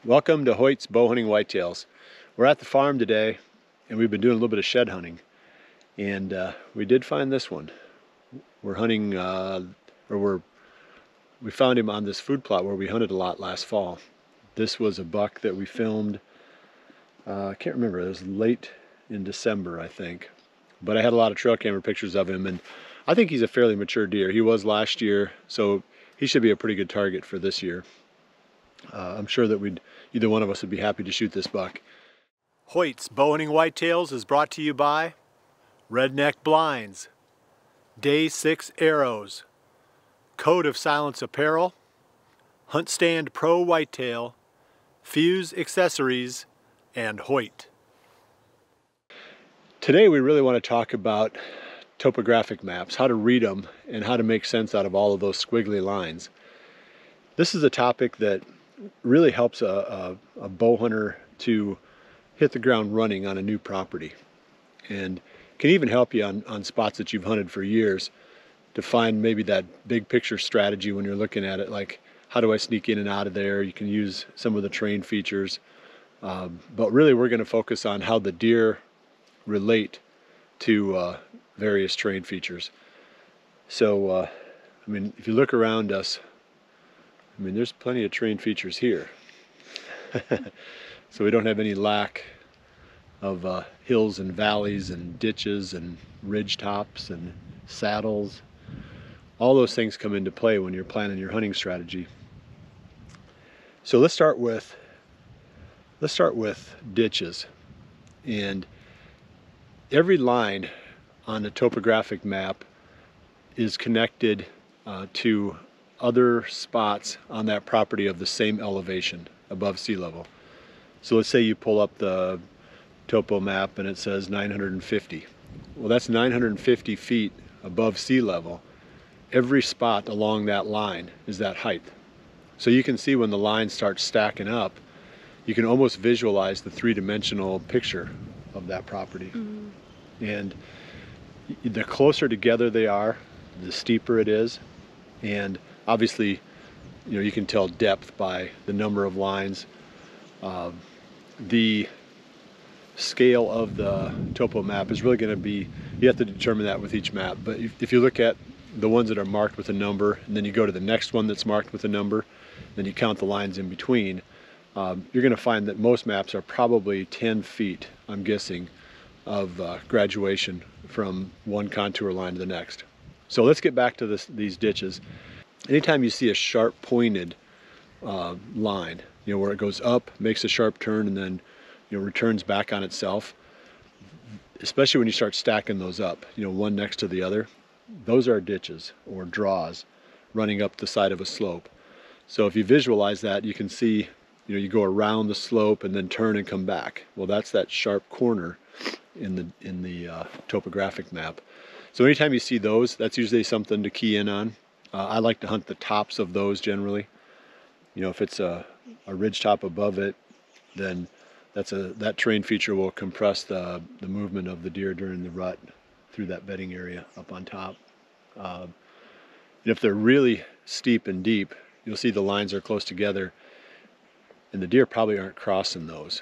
Welcome to Hoyt's Bowhunting Whitetails. We're at the farm today and we've been doing a little bit of shed hunting, and we did find this one. We're hunting, we found him on this food plot where we hunted a lot last fall. This was a buck that we filmed, I can't remember, it was late in December I think, but I had a lot of trail camera pictures of him, and I think he's a fairly mature deer. He was last year, so he should be a pretty good target for this year. I'm sure that either one of us would be happy to shoot this buck. Hoyt's Bowhunting Whitetails is brought to you by Redneck Blinds, Day 6 Arrows, Code of Silence Apparel, HuntStand Pro Whitetail, Fuse Accessories, and Hoyt. Today we really want to talk about topographic maps, how to read them, and how to make sense out of all of those squiggly lines. This is a topic that really helps a bow hunter to hit the ground running on a new property, and can even help you on spots that you've hunted for years to find maybe that big picture strategy when you're looking at it, like how do I sneak in and out of there. You can use some of the terrain features, but really we're going to focus on how the deer relate to various terrain features. So I mean, if you look around us, I mean, there's plenty of terrain features here. So we don't have any lack of hills and valleys and ditches and ridge tops and saddles. All those things come into play when you're planning your hunting strategy. So let's start with ditches. And every line on a topographic map is connected to other spots on that property of the same elevation above sea level. So let's say you pull up the Topo map and it says 950. Well, that's 950 feet above sea level. Every spot along that line is that height. So you can see when the lines start stacking up, you can almost visualize the three-dimensional picture of that property. Mm-hmm. And the closer together they are, the steeper it is. And obviously, you know, you can tell depth by the number of lines. The scale of the topo map is really going to be, you have to determine that with each map. But if you look at the ones that are marked with a number, and then you go to the next one that's marked with a number, then you count the lines in between, you're going to find that most maps are probably 10 feet, I'm guessing, of graduation from one contour line to the next. So let's get back to these ditches. Anytime you see a sharp pointed line, you know, where it goes up, makes a sharp turn, and then, you know, returns back on itself, especially when you start stacking those up, you know, one next to the other, those are ditches or draws running up the side of a slope. So if you visualize that, you can see, you know, you go around the slope and then turn and come back. Well, that's that sharp corner in the topographic map. So anytime you see those, that's usually something to key in on. I like to hunt the tops of those generally. You know, if it's a ridge top above it, then that terrain feature will compress the movement of the deer during the rut through that bedding area up on top. And if they're really steep and deep, you'll see the lines are close together, and the deer probably aren't crossing those.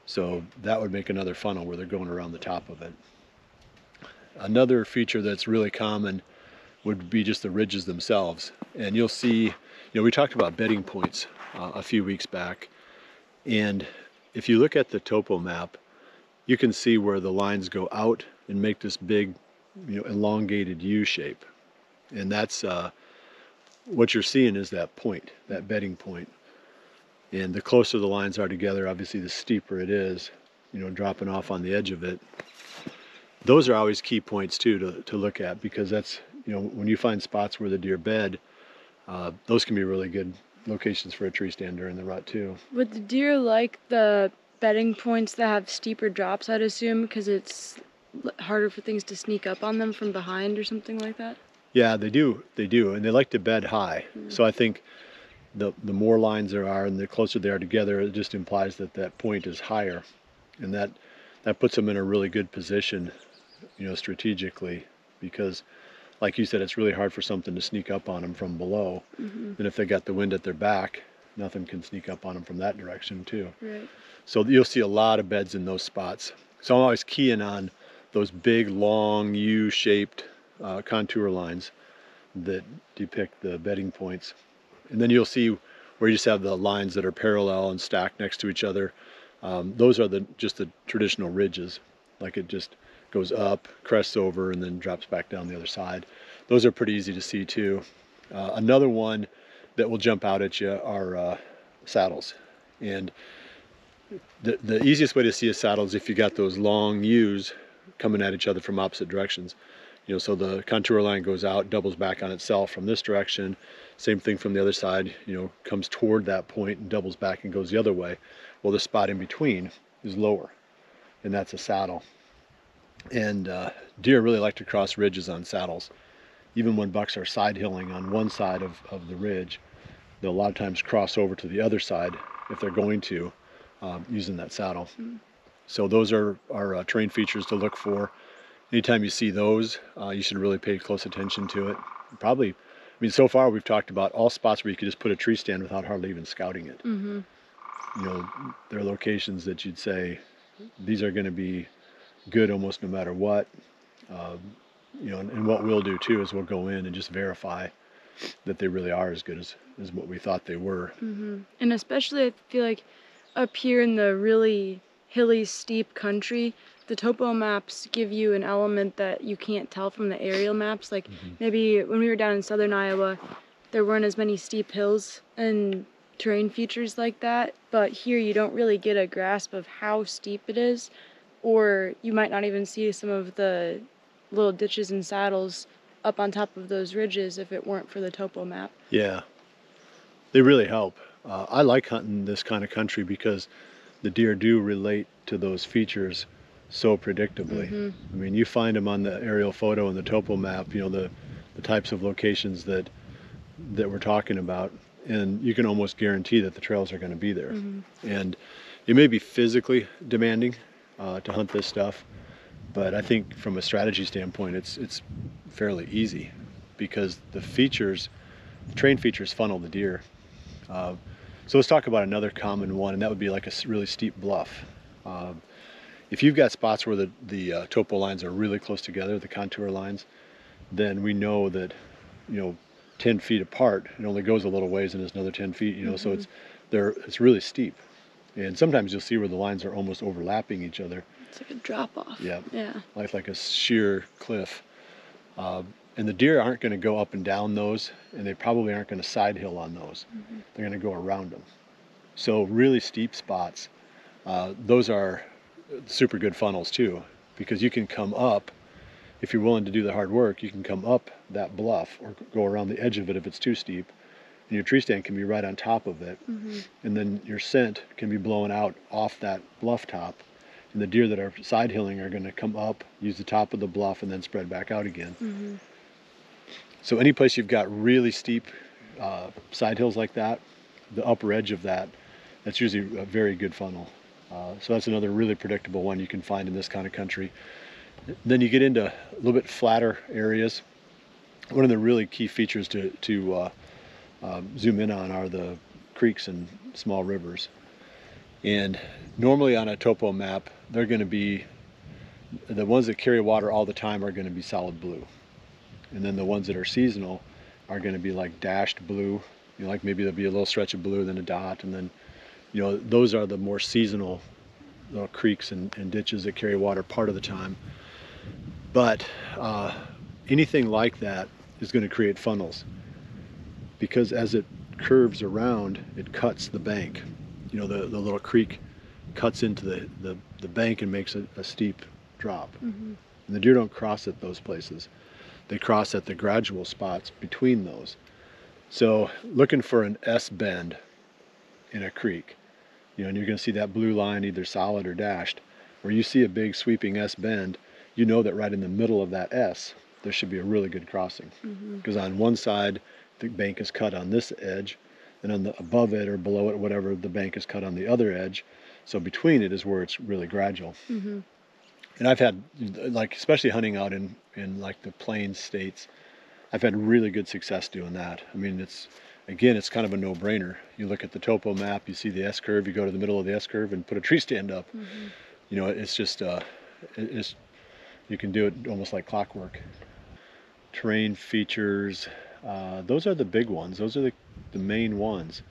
So that would make another funnel where they're going around the top of it. Another feature that's really common would be just the ridges themselves. And you'll see, you know, we talked about bedding points a few weeks back. And if you look at the topo map, you can see where the lines go out and make this big, you know, elongated U shape. And that's what you're seeing is that point, that bedding point. And the closer the lines are together, obviously the steeper it is, you know, dropping off on the edge of it. Those are always key points too to look at, because that's, you know, when you find spots where the deer bed, those can be really good locations for a tree stand during the rut too. Would the deer like the bedding points that have steeper drops, I'd assume, because it's harder for things to sneak up on them from behind or something like that? Yeah, they do, and they like to bed high. So I think the more lines there are and the closer they are together, it just implies that that point is higher, and that puts them in a really good position, you know, strategically, because like you said, it's really hard for something to sneak up on them from below. And if they got the wind at their back, nothing can sneak up on them from that direction too. Right. So you'll see a lot of beds in those spots. So I'm always keying on those big, long, U-shaped contour lines that depict the bedding points. And then you'll see where you just have the lines that are parallel and stacked next to each other. Those are just the traditional ridges. Like it just goes up, crests over, and then drops back down the other side. Those are pretty easy to see too. Another one that will jump out at you are saddles. And the easiest way to see a saddle is if you got those long U's coming at each other from opposite directions. You know, so the contour line goes out, doubles back on itself from this direction. Same thing from the other side, you know, comes toward that point and doubles back and goes the other way. Well, the spot in between is lower, and that's a saddle. And deer really like to cross ridges on saddles. Even when bucks are side hilling on one side of the ridge, they'll a lot of times cross over to the other side if they're going to, using that saddle. So those are terrain features to look for. Anytime you see those, you should really pay close attention to it. Probably, I mean, so far we've talked about all spots where you could just put a tree stand without hardly even scouting it. Mm-hmm. You know, there are locations that you'd say, these are going to be good almost no matter what. You know, and what we'll do too is we'll go in and just verify that they really are as good as what we thought they were. Mm-hmm. And especially I feel like up here in the really hilly, steep country, the topo maps give you an element that you can't tell from the aerial maps. Like maybe when we were down in southern Iowa, there weren't as many steep hills and terrain features like that, but here you don't really get a grasp of how steep it is, or you might not even see some of the little ditches and saddles up on top of those ridges if it weren't for the topo map. Yeah, they really help. I like hunting this kind of country because the deer do relate to those features so predictably. I mean, you find them on the aerial photo and the topo map, you know, the types of locations that we're talking about, and you can almost guarantee that the trails are going to be there. And it may be physically demanding to hunt this stuff, but I think from a strategy standpoint, it's fairly easy because the terrain features funnel the deer. So let's talk about another common one, and that would be like a really steep bluff. If you've got spots where the topo lines are really close together, the contour lines, then we know that, you know, 10 feet apart, it only goes a little ways and it's another 10 feet, you know, so it's really steep. And sometimes you'll see where the lines are almost overlapping each other. It's like a drop off. Yeah. Yeah. Like a sheer cliff. And the deer aren't going to go up and down those, and they probably aren't going to side hill on those. They're going to go around them. So really steep spots, those are super good funnels too, because you can come up, if you're willing to do the hard work, you can come up that bluff or go around the edge of it if it's too steep, and your tree stand can be right on top of it. And then your scent can be blown out off that bluff top, and the deer that are side hilling are going to come up, use the top of the bluff, and then spread back out again. So any place you've got really steep side hills like that, the upper edge of that's usually a very good funnel. So that's another really predictable one you can find in this kind of country. Then you get into a little bit flatter areas. One of the really key features to zoom in on are the creeks and small rivers. And normally on a topo map, they're going to be, the ones that carry water all the time are going to be solid blue. And then the ones that are seasonal are going to be like dashed blue. You know, like maybe there'll be a little stretch of blue, then a dot, and then, you know, those are the more seasonal little creeks and ditches that carry water part of the time. But anything like that is going to create funnels, because as it curves around, it cuts the bank. You know, the little creek cuts into the bank and makes a steep drop. And the deer don't cross at those places. They cross at the gradual spots between those. So looking for an S bend in a creek, you know, and you're going to see that blue line either solid or dashed. Where you see a big sweeping S bend, you know that right in the middle of that S, there should be a really good crossing. Because on one side, the bank is cut on this edge, and on the above it or below it, whatever, the bank is cut on the other edge. So between it is where it's really gradual. And I've had, like, especially hunting out in like the plains states, I've had really good success doing that. I mean, again, it's kind of a no-brainer. You look at the topo map, you see the S-curve, you go to the middle of the S-curve and put a tree stand up. You know, it's just, you can do it almost like clockwork. Terrain features, those are the big ones. Those are the main ones.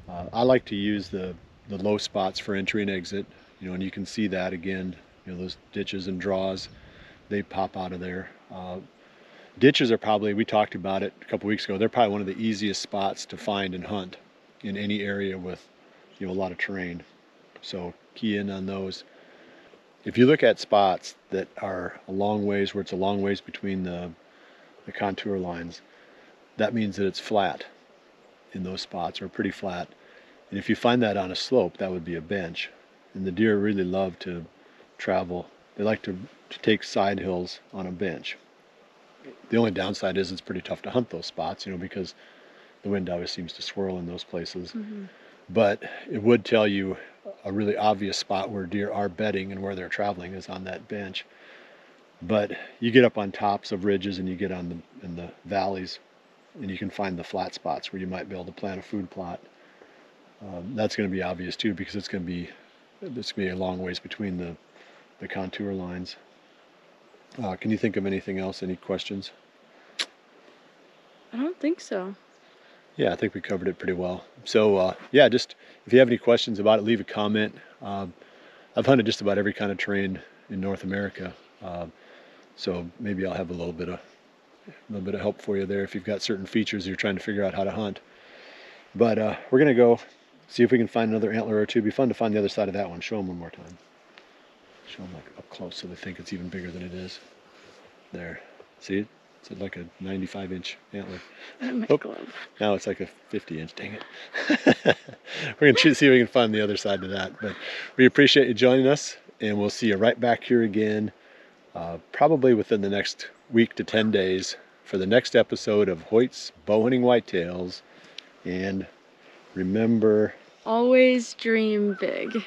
I like to use the low spots for entry and exit, you know, and you can see that again, you know, those ditches and draws, they pop out of there. Ditches are probably, we talked about it a couple weeks ago, they're probably one of the easiest spots to find and hunt in any area with, you know, a lot of terrain. So key in on those. If you look at spots that are a long ways, where it's a long ways between the contour lines, that means that it's flat in those spots, or pretty flat. And if you find that on a slope, that would be a bench. And the deer really love to travel. They like to take side hills on a bench. The only downside is it's pretty tough to hunt those spots, you know, because the wind always seems to swirl in those places. But it would tell you a really obvious spot where deer are bedding and where they're traveling is on that bench. But you get up on tops of ridges and you get on in the valleys, and you can find the flat spots where you might be able to plant a food plot. That's going to be obvious too, because it's going to be a long ways between the contour lines. Can you think of anything else? Any questions? I don't think so. Yeah, I think we covered it pretty well. So yeah, just if you have any questions about it, leave a comment. I've hunted just about every kind of terrain in North America, so maybe I'll have a little bit of help for you there if you've got certain features you're trying to figure out how to hunt. But we're gonna go see if we can find another antler or two. It'd be fun to find the other side of that one. Show them one more time. Show them like up close so they think it's even bigger than it is. There, see it? It's like a 95-inch antler. Oh, now it's like a 50-inch. Dang it. We're gonna see if we can find the other side of that. But we appreciate you joining us, and we'll see you right back here again, probably within the next week to 10 days for the next episode of Hoyt's Bowhunting Whitetails. And remember, always dream big.